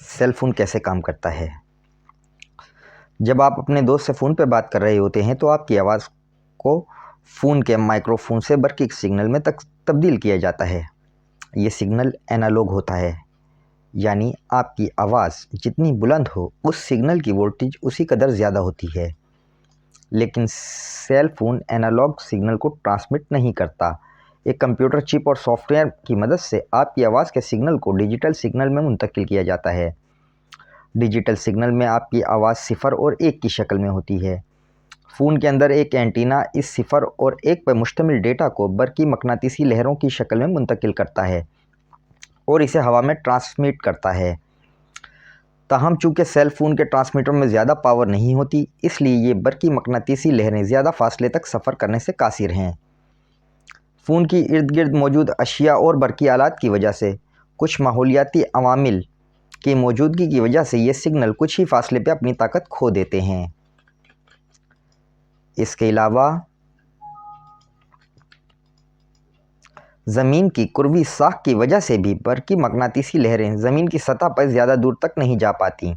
Cell phone कैसे काम करता है। जब आप अपने दोस्त से फ़ोन पर बात कर रहे होते हैं तो आपकी आवाज़ को फ़ोन के माइक्रोफोन से बरकी सिग्नल में तब्दील किया जाता है। ये सिग्नल एनालॉग होता है, यानी आपकी आवाज़ जितनी बुलंद हो उस सिग्नल की वोल्टेज उसी कदर ज़्यादा होती है। लेकिन सेल फ़ोन एनालॉग सिग्नल को ट्रांसमिट नहीं करता। एक कंप्यूटर चिप और सॉफ्टवेयर की मदद से आपकी आवाज़ के सिग्नल को डिजिटल सिग्नल में मुंतकिल किया जाता है। डिजिटल सिग्नल में आपकी आवाज़ 0 और 1 की शक्ल में होती है। फ़ोन के अंदर एक एंटीना इस 0 और 1 पर मुश्तमिल डेटा को बरकी मकनातीसी लहरों की शक्ल में मुंतकिल करता है और इसे हवा में ट्रांसमिट करता है। ताहम चूँकि सेल फ़ोन के ट्रांसमीटर में ज़्यादा पावर नहीं होती, इसलिए ये बरकी मकनातीसी लहरें ज़्यादा फासले तक सफ़र करने से कासिर हैं। फ़ोन की इर्द गिर्द मौजूद अशिया और बरकी आलात की वजह से कुछ माहौलियाती अवामिल की मौजूदगी की वजह से ये सिग्नल कुछ ही फासले पे अपनी ताकत खो देते हैं। इसके अलावा ज़मीन की कुर्वी साख की वजह से भी बरकी मकनातीसी लहरें ज़मीन की सतह पर ज़्यादा दूर तक नहीं जा पाती,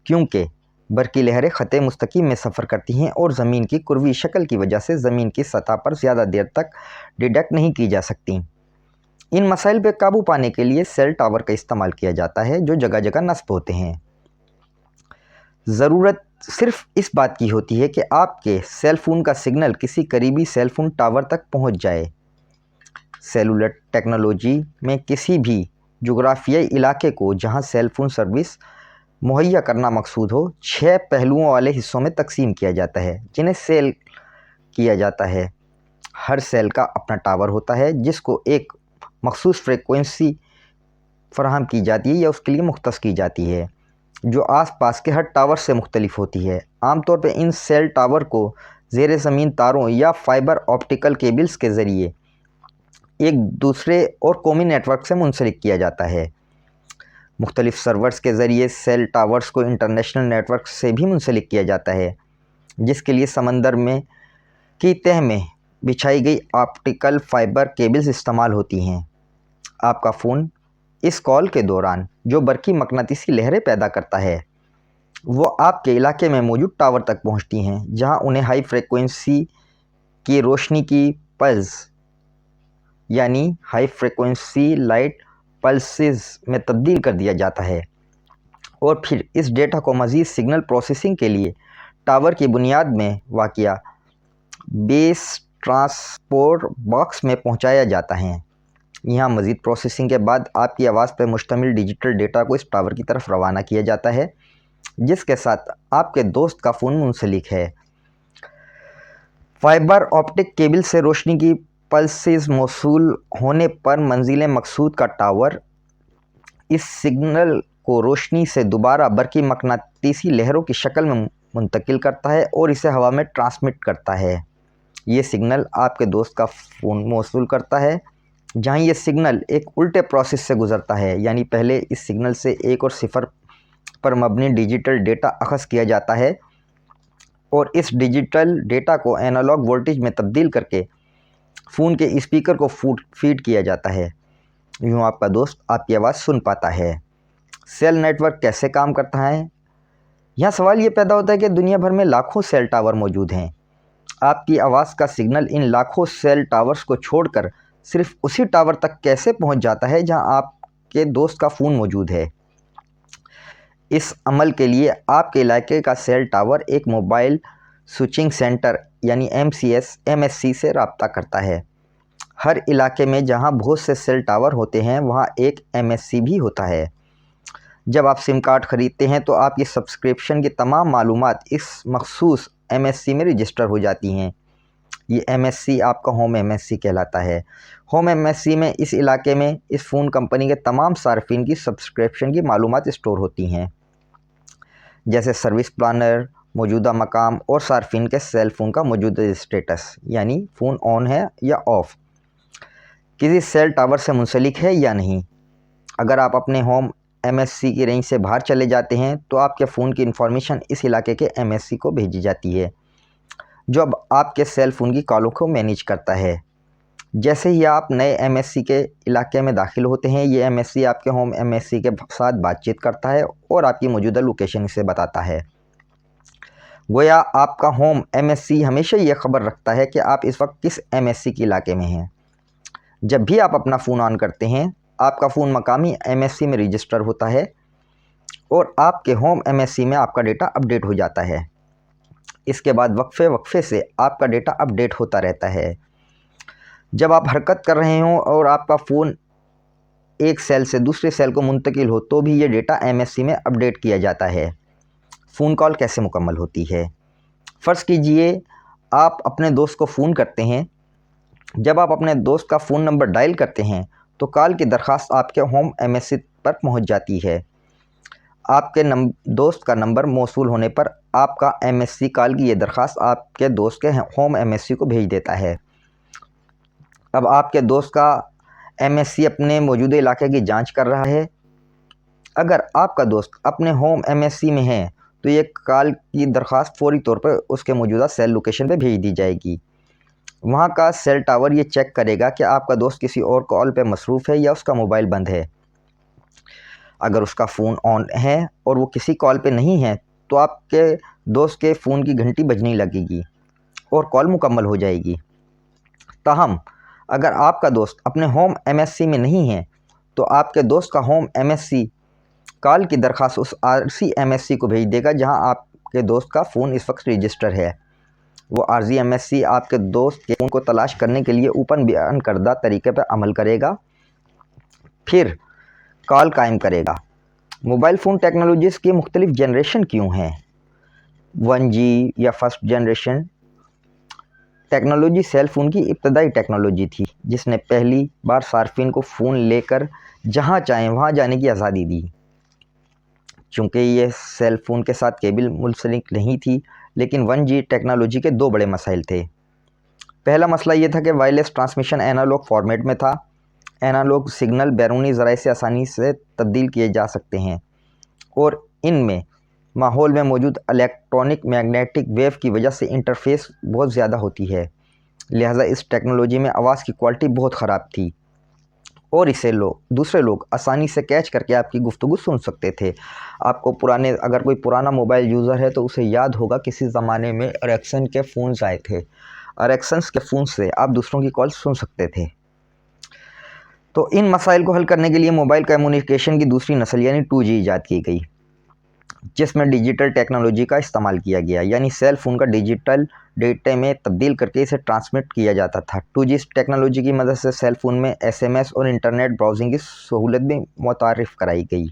क्योंकि बरकी लहरें ख़त मुस्तकीम में सफ़र करती हैं और ज़मीन की कुर्वी शक्ल की वजह से ज़मीन की सतह पर ज़्यादा देर तक डिटेक्ट नहीं की जा सकती। इन मसाइल पर काबू पाने के लिए सेल टावर का इस्तेमाल किया जाता है, जो जगह जगह नस्ब होते हैं। ज़रूरत सिर्फ इस बात की होती है कि आपके सेल फ़ोन का सिग्नल किसी करीबी सेल फ़ोन टावर तक पहुंच जाए। सेलुलर टेक्नोलॉजी में किसी भी जोग्राफियाई इलाके को जहां सेल फ़ोन सर्विस मुहैया करना मकसूद हो, 6 पहलुओं वाले हिस्सों में तकसीम किया जाता है, जिन्हें सेल किया जाता है। हर सेल का अपना टावर होता है, जिसको एक मखसूस फ्रीक्वेंसी फराहम की जाती है या उसके लिए मुख्तस की जाती है, जो आसपास के हर टावर से मुख्तलिफ होती है। आमतौर पर इन सेल टावर को ज़ेर ज़मीन तारों या फाइबर ऑप्टिकल केबल्स के ज़रिए एक दूसरे और कौमी नेटवर्क से मुंसलिक किया जाता है। मुख्तलिफ सर्वर्स के ज़रिए सेल टावर्स को इंटरनेशनल नेटवर्क से भी मुंसलिक किया जाता है, जिसके लिए समंदर में की तह में बिछाई गई ऑप्टिकल फाइबर केबल्स इस्तेमाल होती हैं। आपका फ़ोन इस कॉल के दौरान जो बरकी मकनातीसी लहरें पैदा करता है, वो आपके इलाके में मौजूद टावर तक पहुंचती हैं, जहां उन्हें हाई फ्रीक्वेंसी की रोशनी की पल्स यानी हाई फ्रीक्वेंसी लाइट पल्सेस में तब्दील कर दिया जाता है और फिर इस डेटा को मज़ीद सिग्नल प्रोसेसिंग के लिए टावर की बुनियाद में वाक़िया बेस ट्रांसपोर्ट बॉक्स में पहुंचाया जाता है। यहाँ मज़ीद प्रोसेसिंग के बाद आपकी आवाज़ पर मुश्तमिल डिजिटल डेटा को इस टावर की तरफ रवाना किया जाता है, जिसके साथ आपके दोस्त का फ़ोन मुंसलिक है। फाइबर ऑप्टिक केबल से रोशनी की पल्सेस मौसूल होने पर मंजिल मकसूद का टावर इस सिग्नल को रोशनी से दोबारा बरकी मकनातीसी लहरों की शक्ल में मुंतकिल करता है और इसे हवा में ट्रांसमिट करता है। ये सिग्नल आपके दोस्त का फ़ोन मौसूल करता है, जहाँ ये सिग्नल एक उल्टे प्रोसेस से गुज़रता है, यानी पहले इस सिग्नल से 1 और 0 पर मबनी डिजिटल डेटा अख़ज़ किया जाता है और इस डिजिटल डेटा को एनालॉग वोल्टेज में तब्दील करके फ़ोन के स्पीकर को फीड किया जाता है। यूँ आपका दोस्त आपकी आवाज़ सुन पाता है। सेल नेटवर्क कैसे काम करता है? यहाँ सवाल ये पैदा होता है कि दुनिया भर में लाखों सेल टावर मौजूद हैं। आपकी आवाज़ का सिग्नल इन लाखों सेल टावर्स को छोड़कर सिर्फ उसी टावर तक कैसे पहुँच जाता है जहाँ आपके दोस्त का फ़ोन मौजूद है? इस अमल के लिए आपके इलाके का सेल टावर एक मोबाइल स्विचिंग सेंटर यानी MSC से रब्ता करता है। हर इलाके में जहां बहुत से सेल टावर होते हैं, वहां एक MSC भी होता है। जब आप सिम कार्ड ख़रीदते हैं तो आपकी सब्सक्रिप्शन की तमाम मालूमात इस मखसूस MSC में रजिस्टर हो जाती हैं। ये MSC आपका होम MSC कहलाता है। होम MSC में इस इलाके में इस फ़ोन कंपनी के तमाम सार्फिन की सब्सक्रिप्शन की मालूमात स्टोर होती हैं, जैसे सर्विस प्लानर, मौजूदा मकाम और सार्फिन के सेल फ़ोन का मौजूदा स्टेटस, यानी फ़ोन ऑन है या ऑफ़, किसी सेल टावर से मुंसलिक है या नहीं। अगर आप अपने होम MSC की रेंज से बाहर चले जाते हैं तो आपके फ़ोन की इन्फॉर्मेशन इस इलाके के MSC को भेजी जाती है, जो अब आपके सेल फ़ोन की कॉलों को मैनेज करता है। जैसे ही आप नए एमएससी के इलाके में दाखिल होते हैं, ये एमएससी आपके होम एमएससी के साथ बातचीत करता है और आपकी मौजूदा लोकेशन से बताता है। गोया आपका होम एमएससी हमेशा ये खबर रखता है कि आप इस वक्त किस एमएससी के इलाके में हैं। जब भी आप अपना फ़ोन ऑन करते हैं, आपका फ़ोन मकामी एमएससी में रजिस्टर होता है और आपके होम एमएससी में आपका डेटा अपडेट हो जाता है। इसके बाद वक्फे से आपका डेटा अपडेट होता रहता है। जब आप हरकत कर रहे हों और आपका फ़ोन एक सेल से दूसरे सेल को मुंतकिल हो तो भी ये डेटा एमएससी में अपडेट किया जाता है। फ़ोन कॉल कैसे मुकम्मल होती है? फ़र्ज़ कीजिए आप अपने दोस्त को फ़ोन करते हैं। जब आप अपने दोस्त का फ़ोन नंबर डायल करते हैं तो कॉल की दरख्वास्त आपके होम एमएससी पर पहुंच जाती है। आपके दोस्त का नंबर मौसूल होने पर आपका एमएससी कॉल की ये दरख्वास्त आपके दोस्त के होम एमएससी को भेज देता है। अब आपके दोस्त का एमएससी अपने मौजूदा इलाके की जांच कर रहा है। अगर आपका दोस्त अपने होम एमएससी में है तो ये कॉल की दरख्वास्त फ़ौरी तौर पर उसके मौजूदा सेल लोकेशन पर भेज दी जाएगी। वहाँ का सेल टावर ये चेक करेगा कि आपका दोस्त किसी और कॉल पर मसरूफ़ है या उसका मोबाइल बंद है। अगर उसका फ़ोन ऑन है और वो किसी कॉल पे नहीं है तो आपके दोस्त के फ़ोन की घंटी बजने लगेगी और कॉल मुकम्मल हो जाएगी। ताहम अगर आपका दोस्त अपने होम एमएससी में नहीं है तो आपके दोस्त का होम एमएससी कॉल की दरख्वास्त उस आरसी एमएससी को भेज देगा जहां आपके दोस्त का फ़ोन इस वक्त रजिस्टर है। वो आरजी एमएससी आपके दोस्त के फ़ोन को तलाश करने के लिए ऊपर बयान करदा तरीके पर अमल करेगा, फिर कॉल कायम करेगा। मोबाइल फ़ोन टेक्नोलॉजीज़ की मुख्तलिफ जनरेशन क्यों हैं? 1G या first generation technology cell phone की इब्तदाई टेक्नोलॉजी थी जिसने पहली बार सार्फिन को फ़ोन लेकर जहां चाहें वहां जाने की आज़ादी दी। चूँकि ये सेल फ़ोन के साथ केबल मुंसलिक नहीं थी, लेकिन 1G टेक्नोलॉजी के दो बड़े मसाइल थे। पहला मसला ये था कि वायरलेस ट्रांसमिशन एनालॉग फॉर्मेट में था। एनालॉग सिग्नल बैरूनी ज़राए से आसानी से तब्दील किए जा सकते हैं और इनमें माहौल में मौजूद इलेक्ट्रॉनिक मैग्नेटिक वेव की वजह से इंटरफेस बहुत ज़्यादा होती है। लिहाजा इस टेक्नोलॉजी में आवाज़ की क्वालिटी बहुत ख़राब थी और इसे दूसरे लोग आसानी से कैच करके आपकी गुफ्तगू सुन सकते थे। आपको अगर कोई पुराना मोबाइल यूज़र है तो उसे याद होगा किसी ज़माने में एरिक्सन के फ़ोन्स आए थे। एरिक्सन के फ़ोन से आप दूसरों की कॉल सुन सकते थे। तो इन मसाइल को हल करने के लिए मोबाइल कम्युनिकेशन की दूसरी नस्ल यानी 2G ईजाद की गई, जिसमें डिजिटल टेक्नोलॉजी का इस्तेमाल किया गया, यानी सेल फ़ोन का डिजिटल डेटा में तब्दील करके इसे ट्रांसमिट किया जाता था। 2G टेक्नोलॉजी की मदद से सेल फ़ोन में SMS और इंटरनेट ब्राउजिंग की सहूलत भी मुतारिफ़ कराई गई।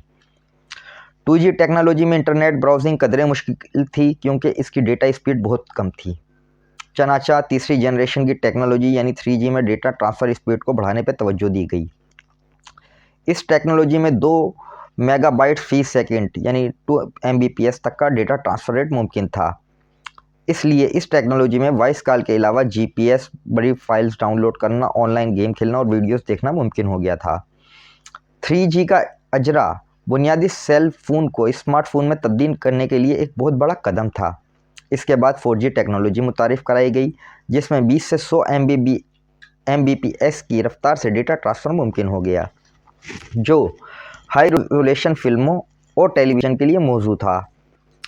2G टेक्नोलॉजी में इंटरनेट ब्राउजिंग कदरे मुश्किल थी क्योंकि इसकी डेटा स्पीड बहुत कम थी। चनाचा तीसरी जनरेशन की टेक्नोलॉजी यानी 3G में डेटा ट्रांसफ़र स्पीड को बढ़ाने पर तवज्जो दी गई। इस टेक्नोलॉजी में 2 मेगाबाइट फी सेकंड यानी 2 Mbps तक का डेटा ट्रांसफ़र रेट मुमकिन था। इसलिए इस टेक्नोलॉजी में वॉइस कॉल के अलावा GPS, बड़ी फाइल्स डाउनलोड करना, ऑनलाइन गेम खेलना और वीडियोस देखना मुमकिन हो गया था। 3G का अजरा बुनियादी सेल फ़ोन को स्मार्टफोन में तब्दील करने के लिए एक बहुत बड़ा कदम था। इसके बाद 4G टेक्नोलॉजी मुतारिफ़ कराई गई जिसमें 20 से 100 Mbps की रफ्तार से डेटा ट्रांसफ़र मुमकिन हो गया, जो हाई रेजोल्यूशन फिल्मों और टेलीविज़न के लिए मौजू था।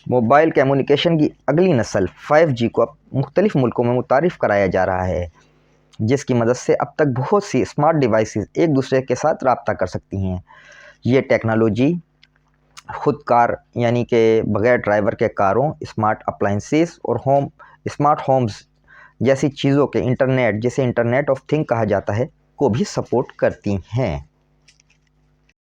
मोबाइल कम्युनिकेशन की अगली नस्ल 5G को अब मुख्तलिफ़ मुल्कों में मुतारिफ़ कराया जा रहा है, जिसकी मदद से अब तक बहुत सी स्मार्ट डिवाइसेस एक दूसरे के साथ रब्ता कर सकती हैं। ये टेक्नोलॉजी खुदकार यानी कि बग़ैर ड्राइवर के कारों, स्मार्ट अप्लाइंसेस और स्मार्ट होम्स जैसी चीज़ों के इंटरनेट, जिसे इंटरनेट ऑफ थिंग कहा जाता है, को भी सपोर्ट करती हैं।